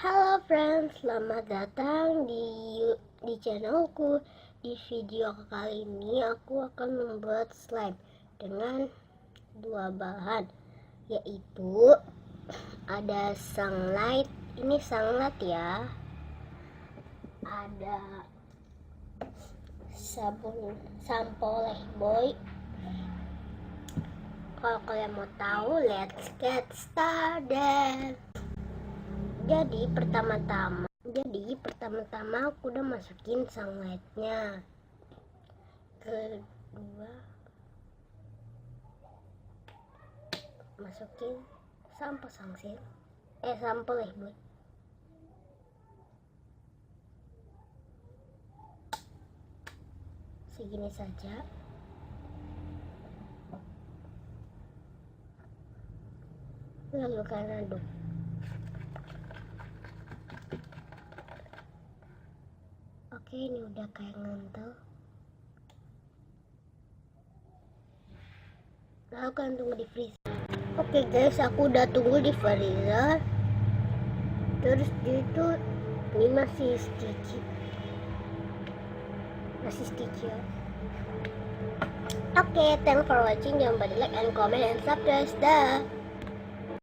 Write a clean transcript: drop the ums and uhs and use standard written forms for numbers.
Halo friends, selamat datang di channelku. Di video kali ini aku akan membuat slime dengan dua bahan, yaitu ada sunlight, ini sunlight ya, ada sabun sampo Lifebuoy. Kalau kalian mau tahu, let's get started. Jadi pertama-tama aku udah masukin sunlightnya. Kedua masukin sampo Lifebuoy. Segini saja. Lalu kalian aduk. Oke, ini udah kayak ngentel. Lalu kalian tunggu di freezer. Oke guys, aku udah tunggu di freezer. Terus itu ini masih sticky ya. Oke, thanks for watching. Jangan lupa di like and comment and subscribe. Dah.